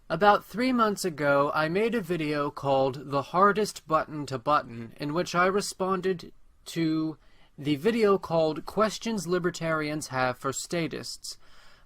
About 3 months ago, I made a video called The Hardest Button to Button, in which I responded to the video called Questions Libertarians Have for Statists.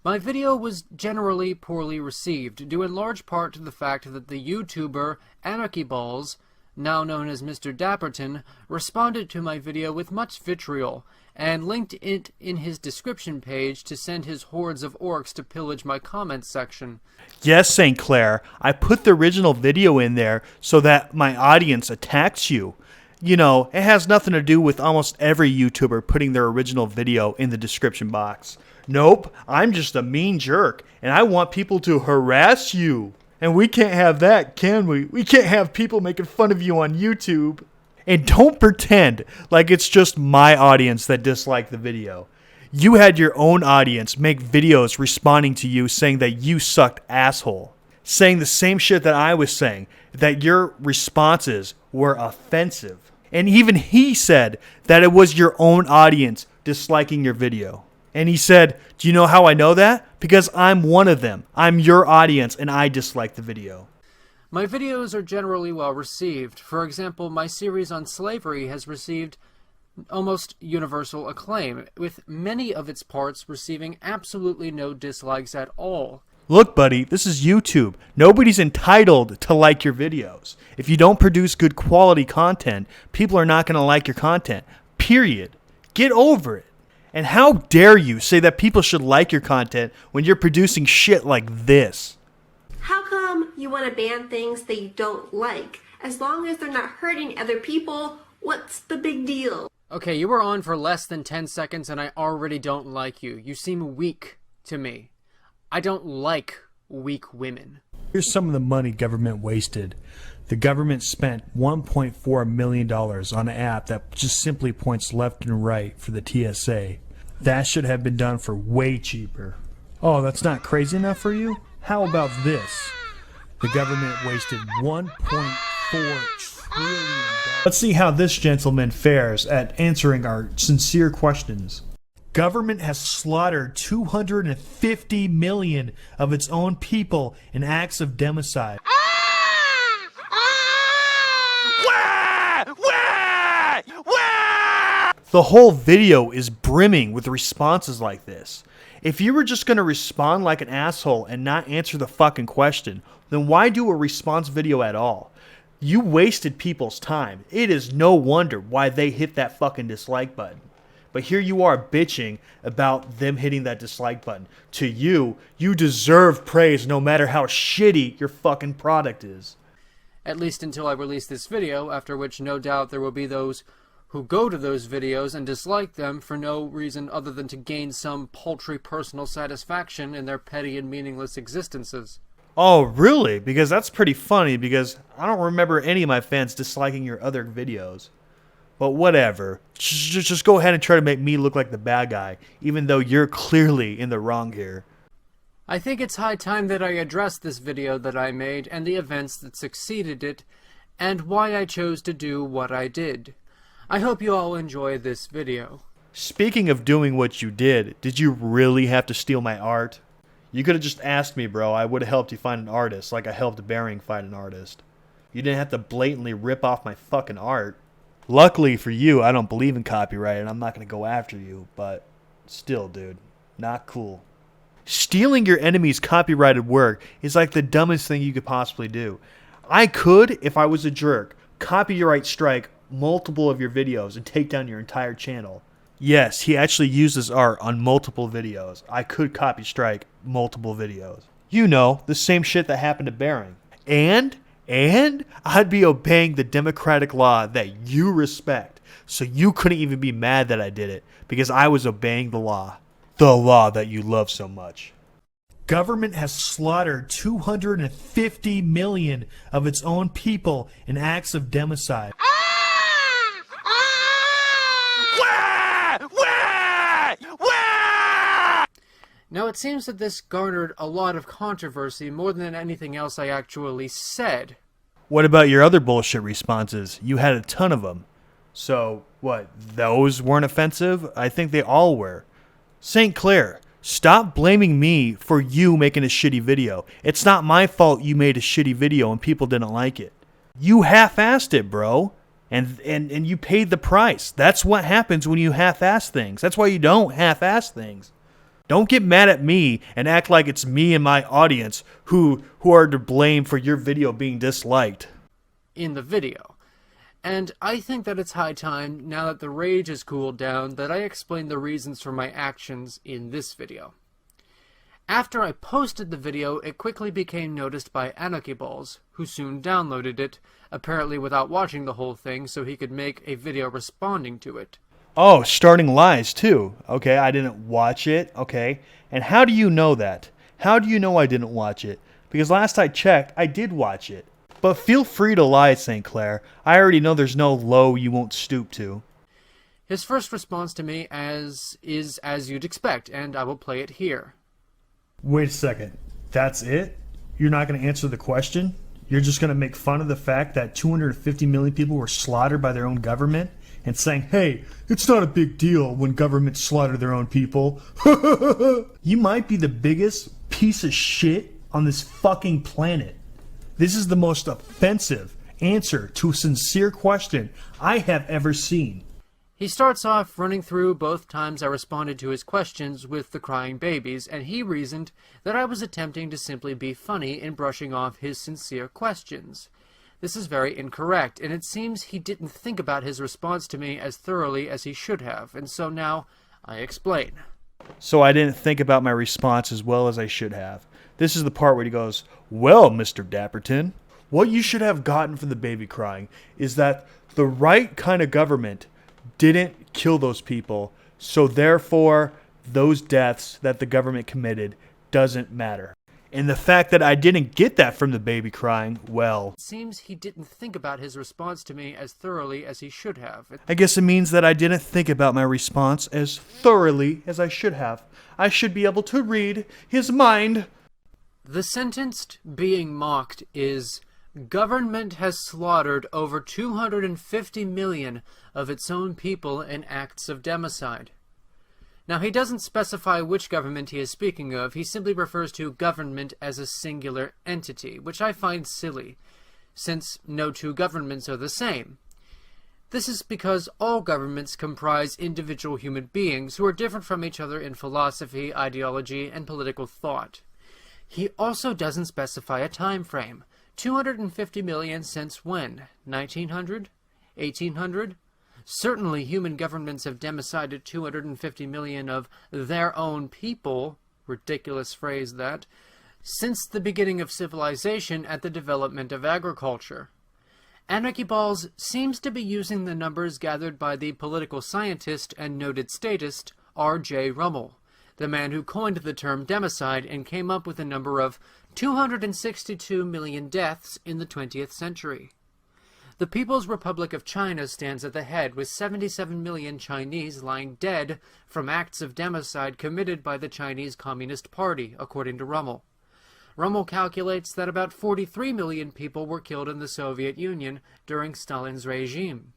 My video was generally poorly received, due in large part to the fact that the YouTuber Anarchy Balls, now known as Mr. Dapperton, responded to my video with much vitriol, and linked it in his description page to send his hordes of orcs to pillage my comments section. Yes, Saintclare, I put the original video in there so that my audience attacks you. You know, it has nothing to do with almost every YouTuber putting their original video in the description box. Nope, I'm just a mean jerk, and I want people to harass you. And we can't have that, can we? We can't have people making fun of you on YouTube. And don't pretend like it's just my audience that disliked the video. You had your own audience make videos responding to you saying that you sucked asshole. Saying the same shit that I was saying, that your responses were offensive. And even he said that it was your own audience disliking your video. And he said, do you know how I know that? Because I'm one of them. I'm your audience and I dislike the video. My videos are generally well received. For example, my series on slavery has received almost universal acclaim, with many of its parts receiving absolutely no dislikes at all. Look, buddy, this is YouTube. Nobody's entitled to like your videos. If you don't produce good quality content, people are not going to like your content. Period. Get over it. And how dare you say that people should like your content when you're producing shit like this? How come you want to ban things that you don't like? As long as they're not hurting other people, what's the big deal? Okay, you were on for less than 10 seconds and I already don't like you. You seem weak to me. I don't like weak women. Here's some of the money government wasted. The government spent $1.4 million on an app that just simply points left and right for the TSA. That should have been done for way cheaper. Oh, that's not crazy enough for you? How about this? The government wasted $1.4 trillion. Let's see how this gentleman fares at answering our sincere questions. Government has slaughtered 250 million of its own people in acts of democide. The whole video is brimming with responses like this. If you were just going to respond like an asshole and not answer the fucking question, then why do a response video at all? You wasted people's time. It is no wonder why they hit that fucking dislike button. But here you are bitching about them hitting that dislike button. To you, you deserve praise no matter how shitty your fucking product is. At least until I release this video, after which no doubt there will be those who go to those videos and dislike them for no reason other than to gain some paltry personal satisfaction in their petty and meaningless existences. Oh, really? Because that's pretty funny, because I don't remember any of my fans disliking your other videos. But whatever. Just go ahead and try to make me look like the bad guy, even though you're clearly in the wrong here. I think it's high time that I address this video that I made and the events that succeeded it, and why I chose to do what I did. I hope you all enjoy this video. Speaking of doing what you did you really have to steal my art? You could have just asked me, bro. I would have helped you find an artist, like I helped Bering find an artist. You didn't have to blatantly rip off my fucking art. Luckily for you, I don't believe in copyright, and I'm not going to go after you, but still, dude, not cool. Stealing your enemy's copyrighted work is like the dumbest thing you could possibly do. I could, if I was a jerk, copyright strike multiple of your videos and take down your entire channel. Yes, he actually uses art on multiple videos. I could copy strike multiple videos. You know, the same shit that happened to Bering. And I'd be obeying the democratic law that you respect. So you couldn't even be mad that I did it, because I was obeying the law. The law that you love so much. Government has slaughtered 250 million of its own people in acts of democide. Now it seems that this garnered a lot of controversy more than anything else I actually said. What about your other bullshit responses? You had a ton of them. So, what, those weren't offensive? I think they all were. Saintclare, Stop blaming me for you making a shitty video. It's not my fault you made a shitty video and people didn't like it. You half-assed it, bro. And you paid the price. That's what happens when you half-ass things. That's why you don't half-ass things. Don't get mad at me and act like it's me and my audience who are to blame for your video being disliked. In the video. And I think that it's high time, now that the rage has cooled down, that I explain the reasons for my actions in this video. After I posted the video, it quickly became noticed by Anarchy Balls, who soon downloaded it, apparently without watching the whole thing, so he could make a video responding to it. Oh, starting lies too. Okay, I didn't watch it. Okay. And how do you know that? How do you know I didn't watch it? Because last I checked, I did watch it. But feel free to lie, Saintclare. I already know there's no low you won't stoop to. His first response to me is as you'd expect, and I will play it here. Wait a second. That's it? You're not going to answer the question? You're just going to make fun of the fact that 250 million people were slaughtered by their own government? And saying, hey, it's not a big deal when governments slaughter their own people. You might be the biggest piece of shit on this fucking planet. This is the most offensive answer to a sincere question I have ever seen. He starts off running through both times I responded to his questions with the crying babies, and he reasoned that I was attempting to simply be funny in brushing off his sincere questions. This is very incorrect, and it seems he didn't think about his response to me as thoroughly as he should have, and so now I explain. So I didn't think about my response as well as I should have. This is the part where he goes, well, Mr. Dapperton, what you should have gotten from the baby crying is that the right kind of government didn't kill those people, so therefore those deaths that the government committed doesn't matter. And the fact that I didn't get that from the baby crying, well... It seems he didn't think about his response to me as thoroughly as he should have. I guess it means that I didn't think about my response as thoroughly as I should have. I should be able to read his mind. The sentence being mocked is, government has slaughtered over 250 million of its own people in acts of democide. Now, he doesn't specify which government he is speaking of. He simply refers to government as a singular entity, which I find silly, since no two governments are the same. This is because all governments comprise individual human beings who are different from each other in philosophy, ideology, and political thought. He also doesn't specify a time frame. 250 million since when? 1900? 1800? Certainly human governments have democided 250 million of their own people, ridiculous phrase that, since the beginning of civilization at the development of agriculture. Anarchy Balls seems to be using the numbers gathered by the political scientist and noted statist R.J. Rummel, the man who coined the term democide and came up with a number of 262 million deaths in the 20th century. The People's Republic of China stands at the head, with 77 million Chinese lying dead from acts of democide committed by the Chinese Communist Party, according to Rummel. Rummel calculates that about 43 million people were killed in the Soviet Union during Stalin's regime.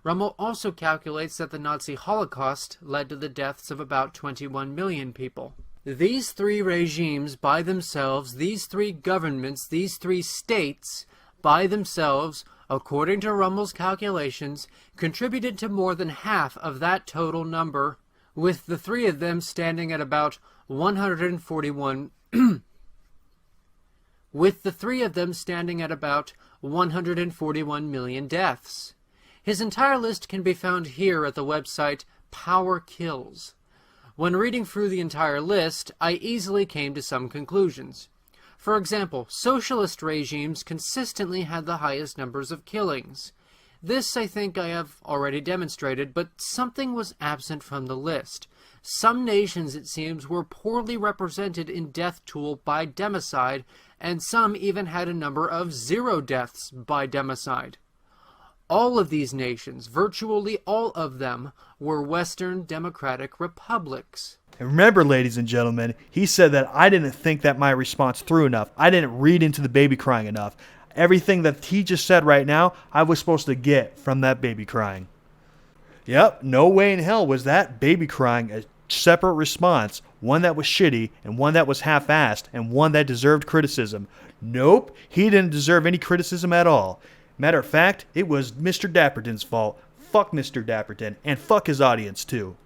Rummel also calculates that the Nazi Holocaust led to the deaths of about 21 million people. These three regimes by themselves, these three governments, these three states by themselves, according to Rummel's calculations, contributed to more than half of that total number, with the three of them standing at about 141 million deaths. His entire list can be found here at the website Power Kills. When reading through the entire list, I easily came to some conclusions. For example, socialist regimes consistently had the highest numbers of killings. This, I think, I have already demonstrated, but something was absent from the list. Some nations, it seems, were poorly represented in death toll by democide, and some even had a number of 0 deaths by democide. All of these nations, virtually all of them, were Western democratic republics. And remember, ladies and gentlemen, he said that I didn't think that my response through enough. I didn't read into the baby crying enough. Everything that he just said right now, I was supposed to get from that baby crying. Yep, no way in hell was that baby crying a separate response, one that was shitty and one that was half-assed and one that deserved criticism. Nope, he didn't deserve any criticism at all. Matter of fact, it was Mr. Dapperton's fault. Fuck Mr. Dapperton, and fuck his audience too.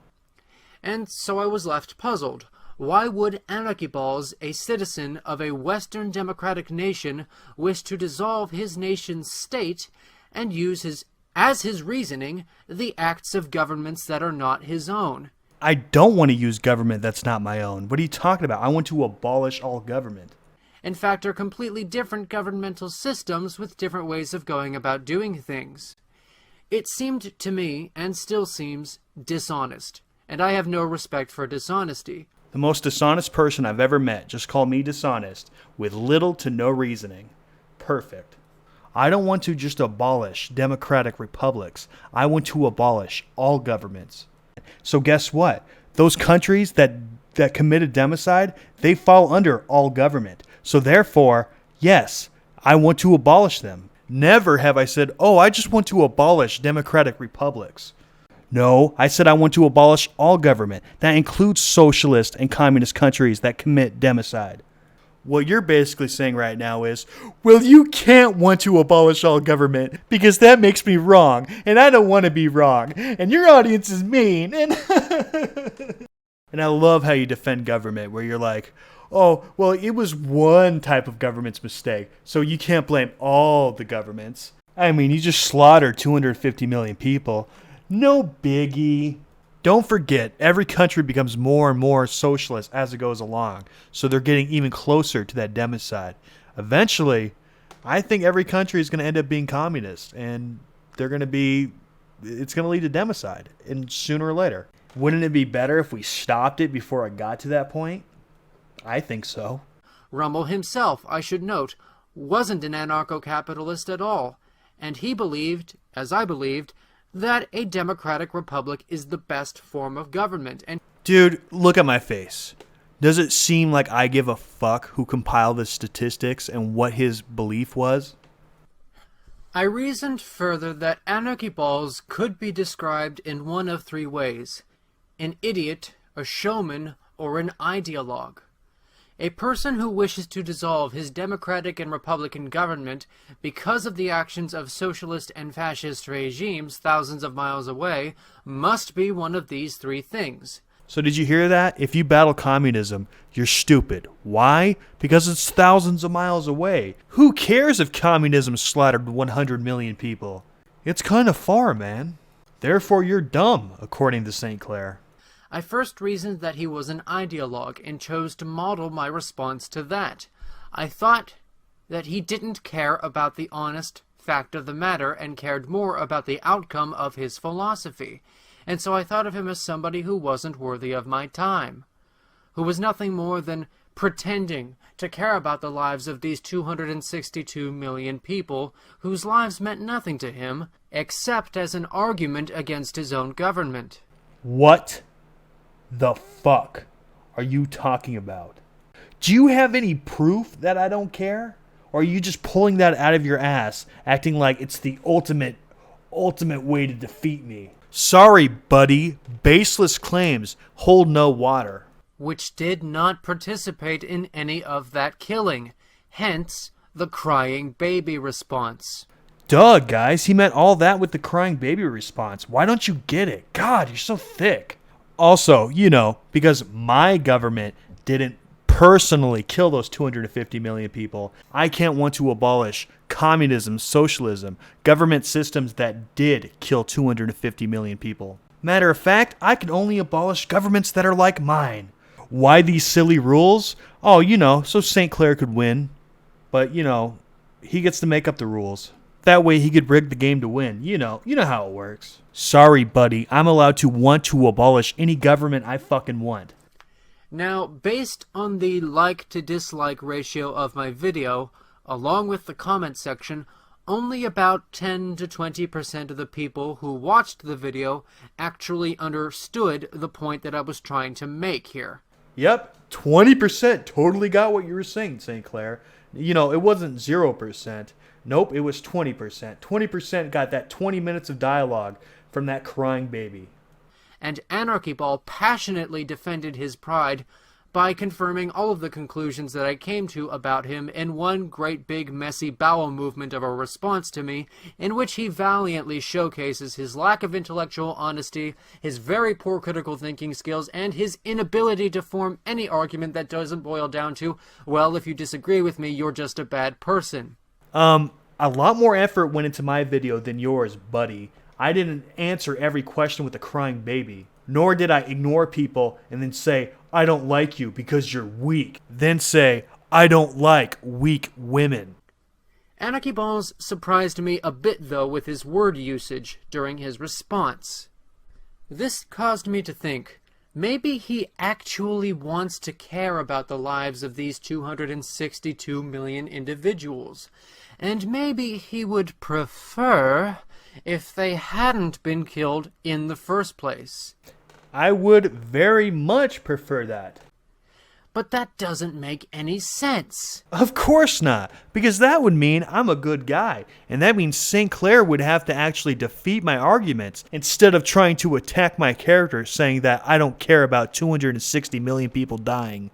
And so I was left puzzled. Why would Anarchy Balls, a citizen of a Western democratic nation, wish to dissolve his nation's state and use as his reasoning the acts of governments that are not his own? I don't want to use government that's not my own. What are you talking about? I want to abolish all government. In fact, are completely different governmental systems with different ways of going about doing things. It seemed to me, and still seems, dishonest, and I have no respect for dishonesty. The most dishonest person I've ever met just called me dishonest with little to no reasoning. Perfect. I don't want to just abolish democratic republics. I want to abolish all governments. So guess what? Those countries that committed democide, they fall under all government. So therefore, yes, I want to abolish them. Never have I said, oh, I just want to abolish democratic republics. No, I said I want to abolish all government. That includes socialist and communist countries that commit democide. What you're basically saying right now is, well, you can't want to abolish all government because that makes me wrong, and I don't want to be wrong, and your audience is mean, and and I love how you defend government, where you're like, oh, well, it was one type of government's mistake, so you can't blame all the governments. I mean, you just slaughtered 250 million people. No biggie. Don't forget, every country becomes more and more socialist as it goes along, so they're getting even closer to that democide. Eventually, I think every country is going to end up being communist, and it's going to lead to democide, and sooner or later. Wouldn't it be better if we stopped it before it got to that point? I think so. Rummel himself, I should note, wasn't an anarcho-capitalist at all, and he believed, as I believed, that a democratic republic is the best form of government. And dude, look at my face. Does it seem like I give a fuck who compiled the statistics and what his belief was? I reasoned further that Anarchy Balls could be described in one of three ways: an idiot, a showman, or an ideologue. A person who wishes to dissolve his democratic and republican government because of the actions of socialist and fascist regimes thousands of miles away must be one of these three things. So did you hear that? If you battle communism, you're stupid. Why? Because it's thousands of miles away. Who cares if communism slaughtered 100 million people? It's kind of far, man. Therefore, you're dumb, according to Saintclare. I first reasoned that he was an ideologue and chose to model my response to that. I thought that he didn't care about the honest fact of the matter and cared more about the outcome of his philosophy, and so I thought of him as somebody who wasn't worthy of my time, who was nothing more than pretending to care about the lives of these 262 million people whose lives meant nothing to him except as an argument against his own government. What the fuck are you talking about? Do you have any proof that I don't care? Or are you just pulling that out of your ass, acting like it's the ultimate way to defeat me? Sorry, buddy. Baseless claims hold no water. Which did not participate in any of that killing. Hence, the crying baby response. Duh, guys. He meant all that with the crying baby response. Why don't you get it? God, you're so thick. Also, because my government didn't personally kill those 250 million people, I can't want to abolish communism, socialism, government systems that did kill 250 million people. Matter of fact, I can only abolish governments that are like mine. Why these silly rules? Oh, so Saintclare could win. But, he gets to make up the rules. That way he could rig the game to win. You know how it works. Sorry, buddy. I'm allowed to want to abolish any government I fucking want. Now, based on the like to dislike ratio of my video, along with the comment section, only about 10 to 20% of the people who watched the video actually understood the point that I was trying to make here. Yep, 20% totally got what you were saying, Saintclare. It wasn't 0%. Nope, it was 20%. 20% got that 20 minutes of dialogue from that crying baby. and Anarchy Ball passionately defended his pride by confirming all of the conclusions that I came to about him in one great big messy bowel movement of a response to me, in which he valiantly showcases his lack of intellectual honesty, his very poor critical thinking skills, and his inability to form any argument that doesn't boil down to, well, if you disagree with me, you're just a bad person. A lot more effort went into my video than yours, buddy. I didn't answer every question with a crying baby. Nor did I ignore people and then say, I don't like you because you're weak. Then say, I don't like weak women. Anarchy Balls surprised me a bit, though, with his word usage during his response. This caused me to think, maybe he actually wants to care about the lives of these 262 million individuals. And maybe he would prefer if they hadn't been killed in the first place. I would very much prefer that. But that doesn't make any sense. Of course not, because that would mean I'm a good guy, and that means Saintclare would have to actually defeat my arguments instead of trying to attack my character saying that I don't care about 260 million people dying.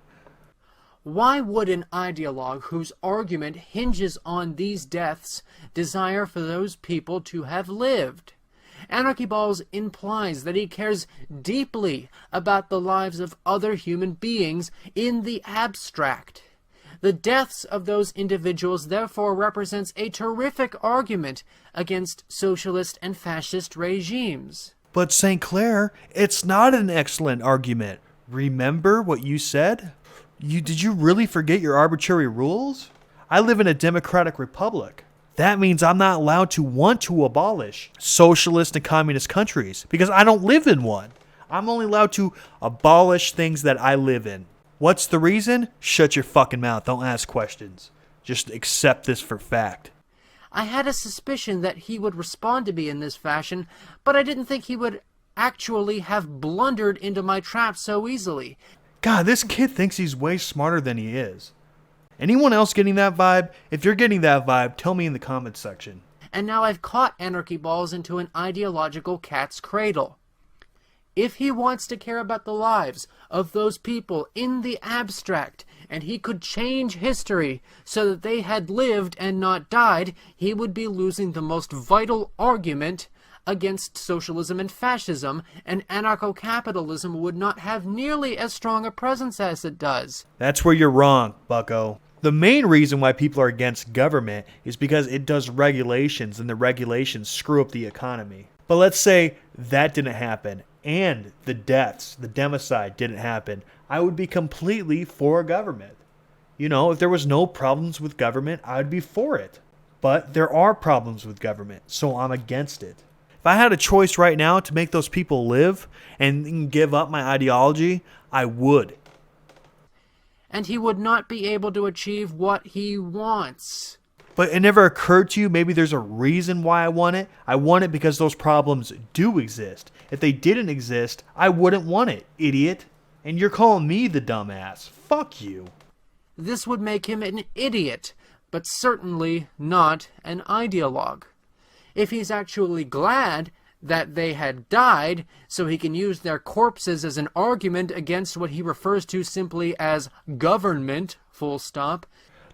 Why would an ideologue whose argument hinges on these deaths desire for those people to have lived? Anarchy Balls implies that he cares deeply about the lives of other human beings in the abstract. The deaths of those individuals therefore represents a terrific argument against socialist and fascist regimes. But Saintclare, it's not an excellent argument. Remember what you said? Did you really forget your arbitrary rules? I live in a democratic republic. That means I'm not allowed to want to abolish socialist and communist countries because I don't live in one. I'm only allowed to abolish things that I live in. What's the reason? Shut your fucking mouth. Don't ask questions. Just accept this for fact. I had a suspicion that he would respond to me in this fashion, but I didn't think he would actually have blundered into my trap so easily. God, this kid thinks he's way smarter than he is. Anyone else getting that vibe? If you're getting that vibe, tell me in the comments section. And now I've caught Anarchy Balls into an ideological cat's cradle. If he wants to care about the lives of those people in the abstract, and he could change history so that they had lived and not died, he would be losing the most vital argument against socialism and fascism, and anarcho-capitalism would not have nearly as strong a presence as it does. That's where you're wrong, bucko. The main reason why people are against government is because it does regulations, and the regulations screw up the economy. But let's say that didn't happen, and the deaths, the democide didn't happen. I would be completely for government. You know, if there was no problems with government, I would be for it. But there are problems with government, so I'm against it. If I had a choice right now to make those people live and give up my ideology, I would. And he would not be able to achieve what he wants. But it never occurred to you maybe there's a reason why I want it? I want it because those problems do exist. If they didn't exist, I wouldn't want it, idiot. And you're calling me the dumbass. Fuck you. This would make him an idiot, but certainly not an ideologue. If he's actually glad that they had died, so he can use their corpses as an argument against what he refers to simply as government, full stop.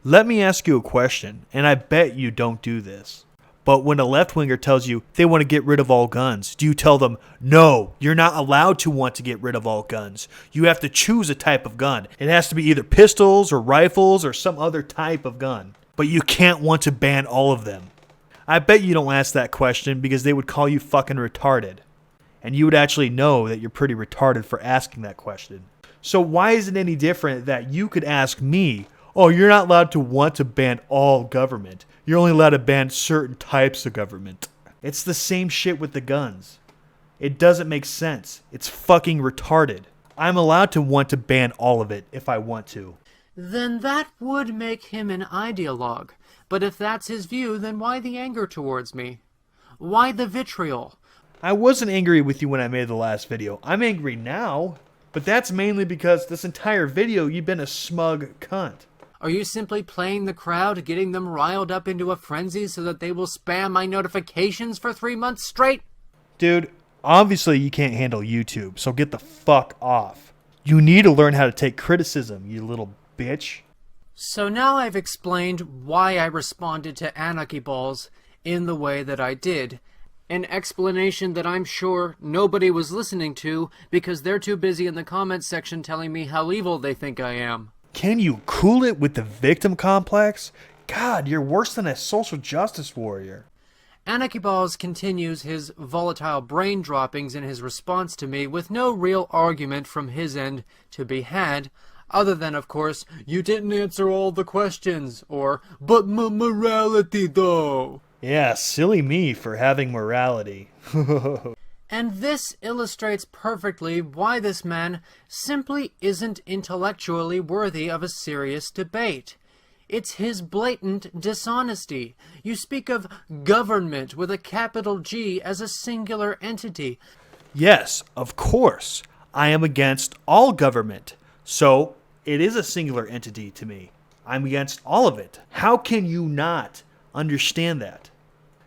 Let me ask you a question, and I bet you don't do this. But when a left-winger tells you they want to get rid of all guns, do you tell them, no, you're not allowed to want to get rid of all guns. You have to choose a type of gun. It has to be either pistols or rifles or some other type of gun. But you can't want to ban all of them. I bet you don't ask that question because they would call you fucking retarded. And you would actually know that you're pretty retarded for asking that question. So why is it any different that you could ask me, oh, you're not allowed to want to ban all government. You're only allowed to ban certain types of government. It's the same shit with the guns. It doesn't make sense. It's fucking retarded. I'm allowed to want to ban all of it if I want to. Then that would make him an ideologue. But if that's his view, then why the anger towards me? Why the vitriol? I wasn't angry with you when I made the last video. I'm angry now. But that's mainly because this entire video you've been a smug cunt. Are you simply playing the crowd, getting them riled up into a frenzy so that they will spam my notifications for 3 months straight? Dude, Obviously, you can't handle YouTube, so get the fuck off. You need to learn how to take criticism, you little bitch. So now I've explained why I responded to Anarchy Balls in the way that I did. An explanation that I'm sure nobody was listening to because they're too busy in the comments section telling me how evil they think I am. Can you cool it with the victim complex? God, you're worse than a social justice warrior. Anarchy Balls continues his volatile brain droppings in his response to me with no real argument from his end to be had, other than, of course, you didn't answer all the questions, or, but morality though. Yeah, silly me for having morality. And this illustrates perfectly why this man simply isn't intellectually worthy of a serious debate. It's his blatant dishonesty. You speak of government with a capital G as a singular entity. Yes, of course. I am against all government. So, it is a singular entity to me. I'm against all of it. How can you not understand that?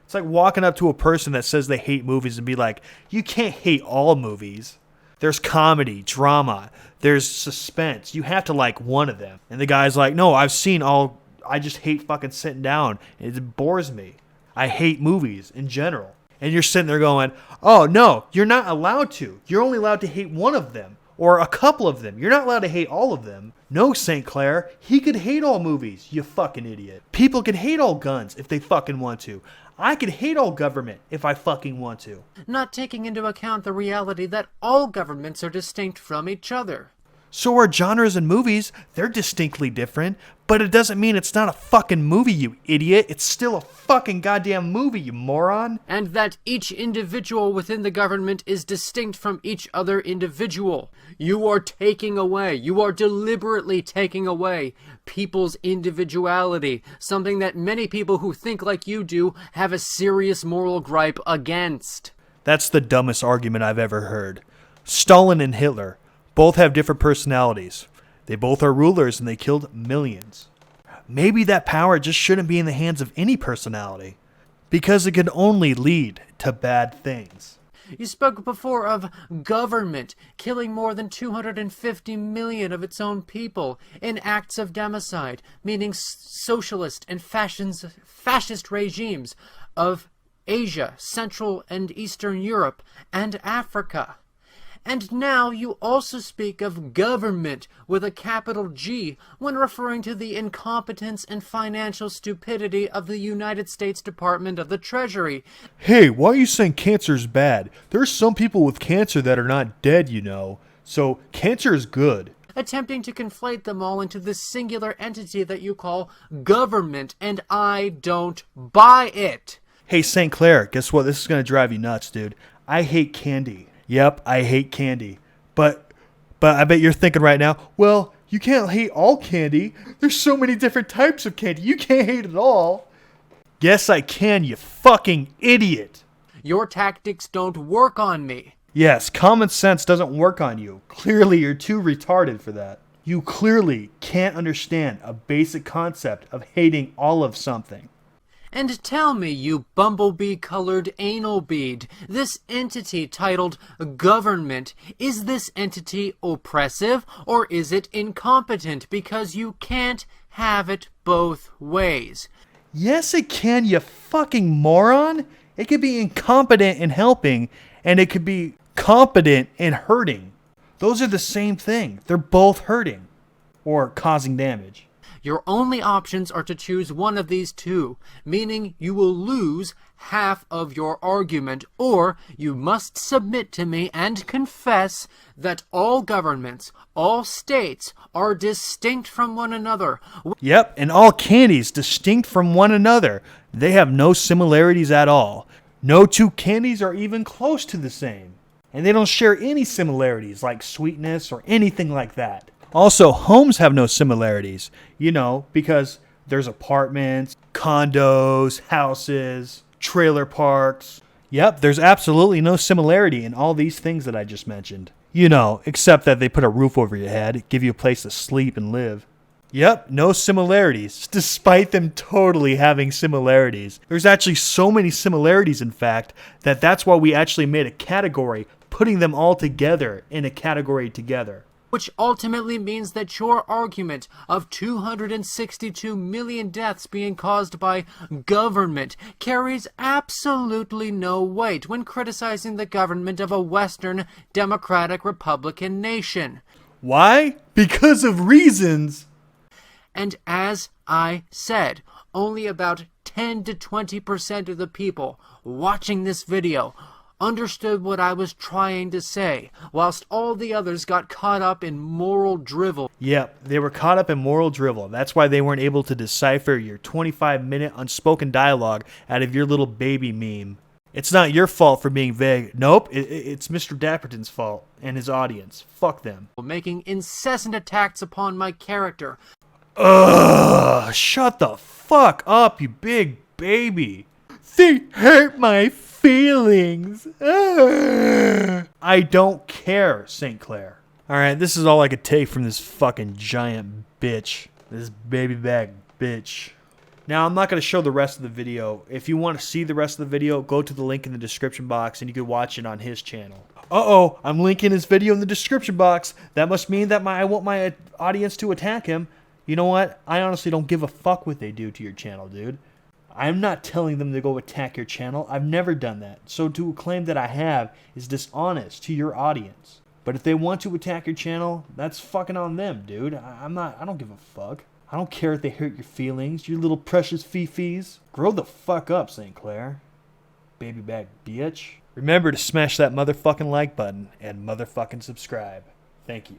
It's like walking up to a person that says they hate movies and be like, you can't hate all movies. There's comedy, drama, there's suspense. You have to like one of them. And the guy's like, no, I've seen all. I just hate fucking sitting down. It bores me. I hate movies in general. And you're sitting there going, oh, no, you're not allowed to. You're only allowed to hate one of them or a couple of them. You're not allowed to hate all of them. No, Saintclare, he could hate all movies, you fucking idiot. People can hate all guns if they fucking want to. I could hate all government if I fucking want to. Not taking into account the reality that all governments are distinct from each other. So are genres in movies. They're distinctly different, but it doesn't mean it's not a fucking movie, you idiot. It's still a fucking goddamn movie, you moron. And that each individual within the government is distinct from each other individual. You are taking away, you are deliberately taking away people's individuality, something that many people who think like you do have a serious moral gripe against. That's the dumbest argument I've ever heard. Stalin and Hitler both have different personalities. They both are rulers and they killed millions. Maybe that power just shouldn't be in the hands of any personality, because it can only lead to bad things. You spoke before of government killing more than 250 million of its own people in acts of democide, meaning socialist and fascist regimes of Asia, Central and Eastern Europe, and Africa. And now you also speak of government with a capital G when referring to the incompetence and financial stupidity of the United States Department of the Treasury. Hey, why are you saying cancer's bad? There's some people with cancer that are not dead, you know. So cancer is good. Attempting to conflate them all into this singular entity that you call government, and I don't buy it. Hey, Saintclare, guess what? This is going to drive you nuts, dude. I hate candy. Yep, I hate candy. But I bet you're thinking right now, well, you can't hate all candy. There's so many different types of candy. You can't hate it all. Yes, I can, you fucking idiot. Your tactics don't work on me. Yes, common sense doesn't work on you. Clearly, you're too retarded for that. You clearly can't understand a basic concept of hating all of something. And tell me, you bumblebee-colored anal bead, this entity titled government, is this entity oppressive or is it incompetent? Because you can't have it both ways. Yes, it can, you fucking moron. It could be incompetent in helping, and it could be competent in hurting. Those are the same thing. They're both hurting or causing damage. Your only options are to choose one of these two, meaning you will lose half of your argument, or you must submit to me and confess that all governments, all states, are distinct from one another. Yep, and all candies distinct from one another. They have no similarities at all. No two candies are even close to the same. And they don't share any similarities like sweetness or anything like that. Also, homes have no similarities, you know, because there's apartments, condos, houses, trailer parks. Yep, there's absolutely no similarity in all these things that I just mentioned. You know, except that they put a roof over your head, give you a place to sleep and live. Yep, no similarities, despite them totally having similarities. There's actually so many similarities, in fact, that's why we actually made a category, putting them all together in a category together. Which ultimately means that your argument of 262 million deaths being caused by government carries absolutely no weight when criticizing the government of a Western democratic Republican nation. Why? Because of reasons. And as I said, only about 10 to 20% of the people watching this video understood what I was trying to say, whilst all the others got caught up in moral drivel. Yep, they were caught up in moral drivel. That's why they weren't able to decipher your 25-minute unspoken dialogue out of your little baby meme. It's not your fault for being vague. Nope, it's Mr. Dapperton's fault and his audience. Fuck them. Making incessant attacks upon my character. Ugh, shut the fuck up, you big baby. They hurt my feelings. Ugh. I don't care, Saintclare. Alright, this is all I could take from this fucking giant bitch. This baby back bitch. Now, I'm not going to show the rest of the video. If you want to see the rest of the video, go to the link in the description box and you can watch it on his channel. Uh-oh, I'm linking his video in the description box. That must mean that I want my audience to attack him. You know what? I honestly don't give a fuck what they do to your channel, dude. I'm not telling them to go attack your channel. I've never done that. So to claim that I have is dishonest to your audience. But if they want to attack your channel, that's fucking on them, dude. I don't give a fuck. I don't care if they hurt your feelings, you little precious fifis. Grow the fuck up, Saintclare. Baby back bitch. Remember to smash that motherfucking like button and motherfucking subscribe. Thank you.